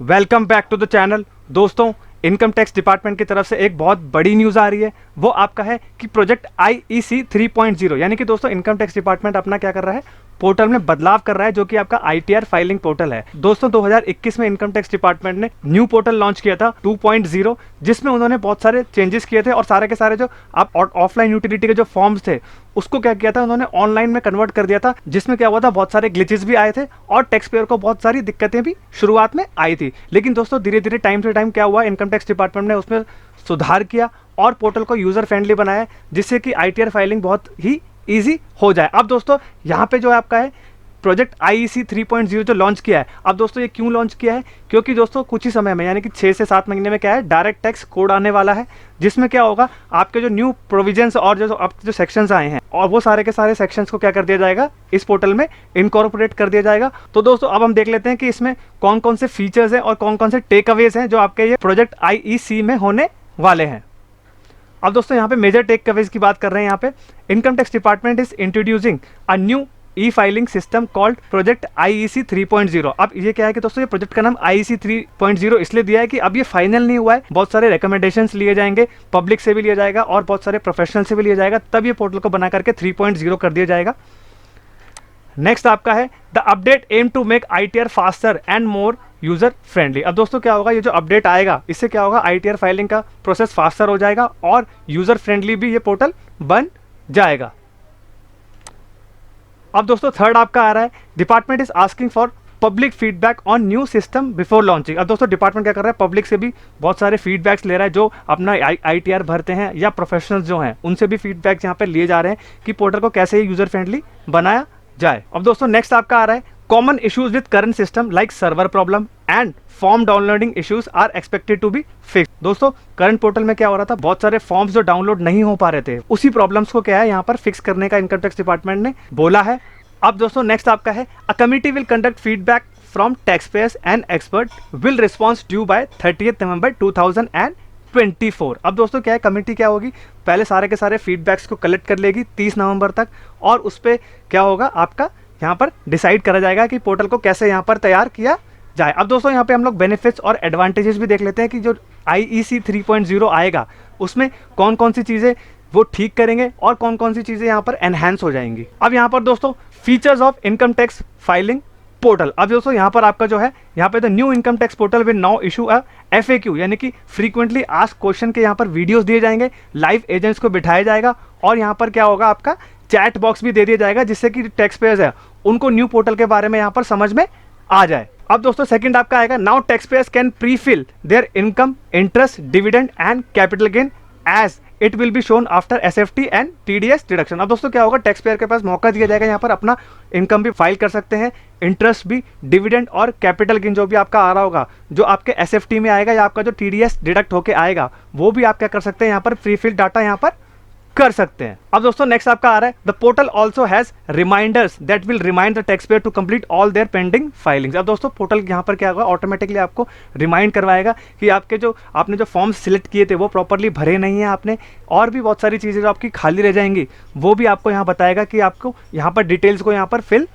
Welcome back to the channel. दोस्तों, income tax department की तरफ से एक बहुत बड़ी न्यूज़ आ रही है। वो आपका है कि प्रोजेक्ट IEC 3.0 यानी कि दोस्तों इनकम टैक्स डिपार्टमेंट अपना क्या कर रहा है, पोर्टल में बदलाव कर रहा है, जो कि आपका ITR फाइलिंग पोर्टल है। दोस्तों 2021 में इनकम टैक्स डिपार्टमेंट ने न्यू पोर्टल लॉन्च किया था 2.0, जिसमें उन्होंने बहुत सारे चेंजेस किए थे और सारे के सारे जो आप ऑफलाइन यूटिलिटी के जो फॉर्म्स थे उसको क्या किया था, उन्होंने ऑनलाइन में कन्वर्ट कर दिया था, जिसमें क्या हुआ था, बहुत सारे ग्लिचेस भी आए थे और टैक्स पेयर को बहुत सारी दिक्कतें भी शुरुआत में आई थी। लेकिन दोस्तों धीरे धीरे टाइम से टाइम क्या हुआ, इनकम टैक्स डिपार्टमेंट ने उसमें सुधार किया और पोर्टल को यूजर फ्रेंडली बनाया, जिससे कि ITR फाइलिंग बहुत ही ईजी हो जाए। अब दोस्तों यहाँ पे जो आपका है प्रोजेक्ट IEC 3.0 जो लॉन्च किया है, अब दोस्तों ये क्यों लॉन्च किया है, क्योंकि दोस्तों कुछ ही समय में यानी कि 6 से 7 महीने में क्या है, डायरेक्ट टैक्स कोड आने वाला है, जिसमें क्या होगा, आपके जो न्यू प्रोविजंस और जो आपके जो सेक्शंस आए हैं और वो सारे के सारे सेक्शंस को क्या कर दिया जाएगा, इस पोर्टल में इनकॉर्पोरेट कर दिया जाएगा। तो दोस्तों अब हम देख लेते हैं कि इसमें कौन कौन से फीचर्स हैं और कौन कौन से टेक अवेज हैं जो आपके ये प्रोजेक्ट IEC में होने वाले हैं। अब दोस्तों यहाँ पे मेजर टेक अवेज की बात कर रहे हैं। यहाँ पे income tax department is introducing a new filing system called project IEC 3.0। अब ये क्या है कि दोस्तों ये प्रोजेक्ट का नाम IEC 3.0 इसलिए दिया है कि अब ये फाइनल नहीं हुआ है, बहुत सारे रिकमेंडेशंस लिए जाएंगे, पब्लिक से भी लिया जाएगा और बहुत सारे प्रोफेशनल से भी लिया जाएगा, तब ये पोर्टल को बना करके 3.0 कर दिया जाएगा। नेक्स्ट आपका है the update aim to make ITR faster and more user friendly. अब दोस्तों क्या होगा, ये जो अपडेट आएगा इससे क्या होगा, ITR फाइलिंग का प्रोसेस फास्टर हो जाएगा और यूजर फ्रेंडली भी ये पोर्टल बन जाएगा। अब दोस्तों थर्ड आपका आ रहा है, department is asking for public feedback on new system before launching. अब दोस्तों डिपार्टमेंट क्या कर रहा है, पब्लिक से भी बहुत सारे फीडबैक्स ले रहा है, जो अपना ITR भरते हैं या प्रोफेशनल्स जो हैं उनसे भी फीडबैक यहाँ पे लिए जा रहे हैं कि पोर्टल को कैसे यूजर फ्रेंडली बनाया जाए। अब दोस्तों नेक्स्ट आपका आ रहा है, common issues with current system like server problem and form downloading issues are expected to be fix. दोस्तों करंट पोर्टल में क्या हो रहा था, बहुत सारे फॉर्म्स जो डाउनलोड नहीं हो पा रहे थे, उसी प्रॉब्लम्स को क्या है यहाँ पर फिक्स करने का इनकम टैक्स डिपार्टमेंट ने बोला है। अब दोस्तों नेक्स्ट आपका है, a committee will conduct feedback from tax payers and expert will response due by 30 November 2024। अब दोस्तों क्या है, कमेटी क्या होगी, पहले सारे के सारे फीडबैक्स को कलेक्ट कर लेगी 30 नवंबर तक और उस पर क्या होगा, आपका यहाँ पर डिसाइड करा जाएगा कि पोर्टल को कैसे यहाँ पर तैयार किया जाए। अब दोस्तों यहाँ पे हम लोग बेनिफिट्स और एडवांटेजेस भी देख लेते हैं कि जो IEC 3.0 आएगा उसमें कौन कौन सी चीज़ें वो ठीक करेंगे और कौन कौन सी चीज़ें यहाँ पर एनहांस हो जाएंगी। अब यहाँ पर दोस्तों features of income tax filing portal. अब दोस्तों यहाँ पर आपका जो है, यहाँ पे the new income tax portal will now issue a FAQ यानी कि फ्रीक्वेंटली आस्क क्वेश्चन के यहाँ पर वीडियोस दिए जाएंगे, लाइव एजेंट्स को बिठाया जाएगा और यहाँ पर क्या होगा, आपका चैट बॉक्स भी दे दिया जाएगा, जिससे कि टैक्स पेयर्स है उनको न्यू पोर्टल के बारे में यहाँ पर समझ में आ जाए। अब दोस्तों सेकंड आपका आएगा, now tax payers can pre fill their income, interest, dividend and capital gain as it will be shown after SFT and TDS deduction. अब दोस्तों क्या होगा, टैक्स पेयर के पास मौका दिया जाएगा यहाँ पर अपना इनकम भी फाइल कर सकते हैं, इंटरेस्ट भी, डिविडेंड और कैपिटल गेन जो भी आपका आ रहा होगा, जो आपके SFT में आएगा या आपका जो TDS डिडक्ट होके आएगा, वो भी आप क्या कर सकते हैं, यहाँ पर प्री फिल डाटा यहाँ पर कर सकते हैं। अब दोस्तों नेक्स्ट आपका आ रहा है, the portal also has reminders that will remind the tax payer to complete all their pending filings. अब दोस्तों पोर्टल यहाँ पर क्या होगा, ऑटोमेटिकली आपको रिमाइंड करवाएगा कि आपके जो आपने जो फॉर्म्स सिलेक्ट किए थे वो प्रॉपरली भरे नहीं है आपने, और भी बहुत सारी चीज़ें जो आपकी खाली रह जाएंगी वो भी आपको यहाँ बताएगा कि आपको यहाँ पर डिटेल्स को यहाँ पर फिल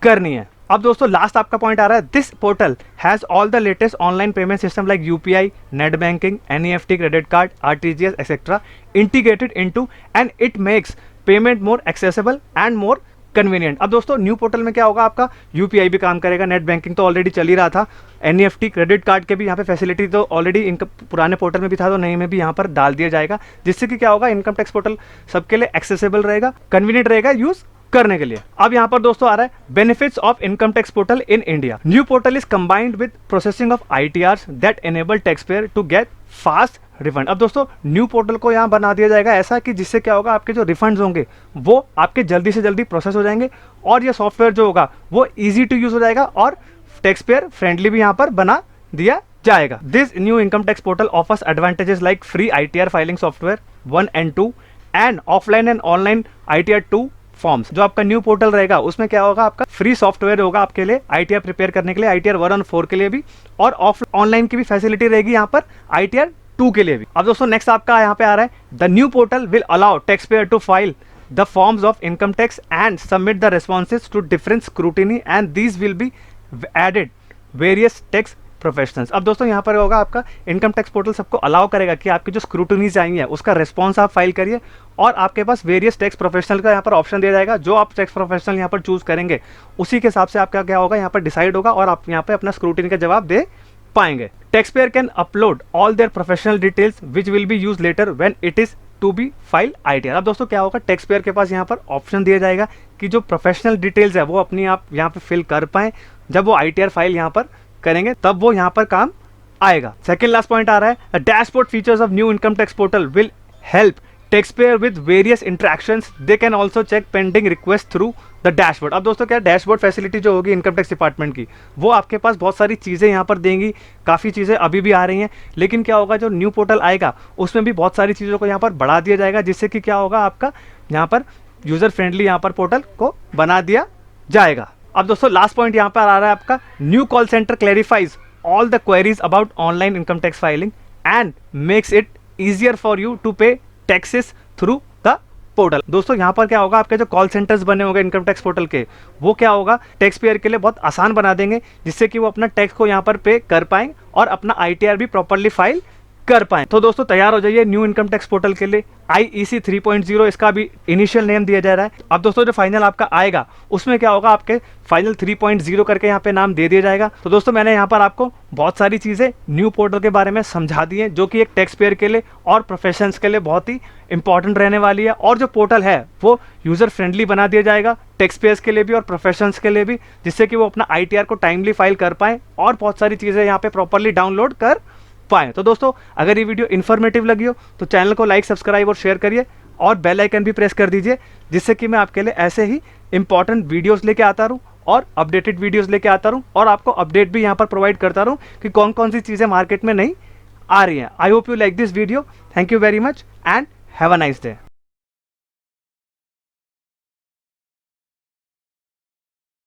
करनी है। अब दोस्तों लास्ट आपका पॉइंट आ रहा है, this portal has all the latest online payment system like UPI, net banking, NEFT, credit card, RTGS etcetera integrated into and it makes payment more accessible and more convenient. अब दोस्तों new portal में क्या होगा, आपका UPI भी काम करेगा, net banking तो ऑलरेडी चल ही रहा था, NEFT, क्रेडिट कार्ड के भी यहाँ पे फैसिलिटी तो ऑलरेडी इनका पुराने पोर्टल में भी था, तो नए में भी यहाँ पर डाल दिया जाएगा, जिससे कि क्या होगा, इनकम टैक्स पोर्टल सबके लिए एक्सेसिबल रहेगा, कन्वीनियंट रहेगा यूज करने के लिए। अब यहाँ पर दोस्तों आ रहा है, benefits of income tax portal in India. New portal is combined with processing of ITRs that enable tax payer to get fast refund. अब दोस्तों न्यू पोर्टल को यहाँ बना दिया जाएगा ऐसा कि जिससे क्या होगा, आपके जो रिफंड्स होंगे वो आपके जल्दी से जल्दी प्रोसेस हो जाएंगे और ये सॉफ्टवेयर जो होगा वो ईजी टू यूज हो जाएगा और टैक्स पेयर फ्रेंडली भी यहाँ पर बना दिया जाएगा। This new income tax portal offers advantages like free ITR filing software 1 and 2 and offline and online ITR 2 forms. जो आपका न्यू पोर्टल रहेगा उसमें क्या होगा, आपका फ्री सॉफ्टवेयर होगा आपके लिए ITR प्रिपेयर करने के लिए, ITR 1 और 4 के लिए भी, और ऑनलाइन की भी फैसिलिटी रहेगी यहाँ पर ITR 2 के लिए भी। अब दोस्तों नेक्स्ट आपका यहाँ पे आ रहा है, the new portal will allow tax payer to file the forms of income tax and submit the responses to different scrutiny and these will be added various tax professionals. अब दोस्तों यहाँ पर होगा आपका इनकम टैक्स पोर्टल सबको allow करेगा कि आपकी जो स्क्रूटनीज आई है उसका रिस्पॉन्स आप फाइल करिए, और आपके पास वेरियस टैक्स प्रोफेशनल का यहाँ पर ऑप्शन दिया जाएगा। जो आप टैक्स प्रोफेशनल यहाँ पर चूज करेंगे उसी के हिसाब से आपका क्या होगा यहाँ पर डिसाइड होगा, और आप यहाँ पे अपना स्क्रूटनी का जवाब दे पाएंगे। Tax payer can upload all their professional details which will be use later when it is to be file ITR। अब दोस्तों क्या होगा, टैक्स पेयर के पास यहाँ पर ऑप्शन दिया जाएगा कि जो प्रोफेशनल डिटेल्स है वो अपनी आप यहाँ पे फिल कर पाएं। जब वो ITR फाइल यहाँ पर करेंगे तब वो यहाँ पर काम आएगा। सेकेंड लास्ट पॉइंट आ रहा है, dashboard features of new income tax portal will help taxpayer with various interactions, they can also check pending request through the dashboard. अब दोस्तों क्या डैशबोर्ड फैसिलिटी जो होगी इनकम टैक्स डिपार्टमेंट की, वो आपके पास बहुत सारी चीज़ें यहाँ पर देंगी। काफ़ी चीज़ें अभी भी आ रही हैं, लेकिन क्या होगा जो न्यू पोर्टल आएगा उसमें भी बहुत सारी चीज़ों को यहाँ पर बढ़ा दिया जाएगा, जिससे कि क्या होगा आपका यहाँ पर यूज़र फ्रेंडली यहाँ पर पोर्टल को बना दिया जाएगा। अब दोस्तों लास्ट पॉइंट यहाँ पर आ रहा है आपका, new call centre clarifies all the queries about online income tax filing and makes it easier for you to pay taxes through the portal। दोस्तों यहाँ पर क्या होगा, आपके जो कॉल सेंटर्स बने होंगे इनकम टैक्स पोर्टल के, वो क्या होगा टैक्स पेयर के लिए बहुत आसान बना देंगे, जिससे कि वो अपना टैक्स को यहाँ पर पे कर पाएंगे और अपना ITR भी प्रॉपरली फाइल कर पाएं। तो दोस्तों तैयार हो जाइए न्यू इनकम टैक्स पोर्टल के लिए। IEC 3.0 इसका भी इनिशियल नेम दिया जा रहा है। अब दोस्तों जो फाइनल आपका आएगा उसमें क्या होगा, आपके फाइनल 3.0 करके यहाँ पे नाम दे दिया जाएगा। तो दोस्तों मैंने यहाँ पर आपको बहुत सारी चीज़ें न्यू पोर्टल के बारे में समझा दी हैं, जो कि एक टैक्स पेयर के लिए और प्रोफेशनल्स के लिए बहुत ही इंपॉर्टेंट रहने वाली है। और जो पोर्टल है वो यूज़र फ्रेंडली बना दिया जाएगा टैक्स पेयर्स के लिए भी और प्रोफेशनल्स के लिए भी, जिससे कि वो अपना ITR को टाइमली फाइल कर पाएँ और बहुत सारी चीज़ें यहाँ पे प्रॉपरली डाउनलोड कर पाएँ। तो दोस्तों अगर ये वीडियो इन्फॉर्मेटिव लगी हो तो चैनल को लाइक, सब्सक्राइब और शेयर करिए, और बेल आइकन भी प्रेस कर दीजिए, जिससे कि मैं आपके लिए ऐसे ही इंपॉर्टेंट वीडियोस लेके आता रहूँ और अपडेटेड वीडियोस लेके आता रहूँ, और आपको अपडेट भी यहाँ पर प्रोवाइड करता रहूँ कि कौन कौन सी चीज़ें मार्केट में नई आ रही हैं। I hope you like this video. Thank you very much and have a nice day.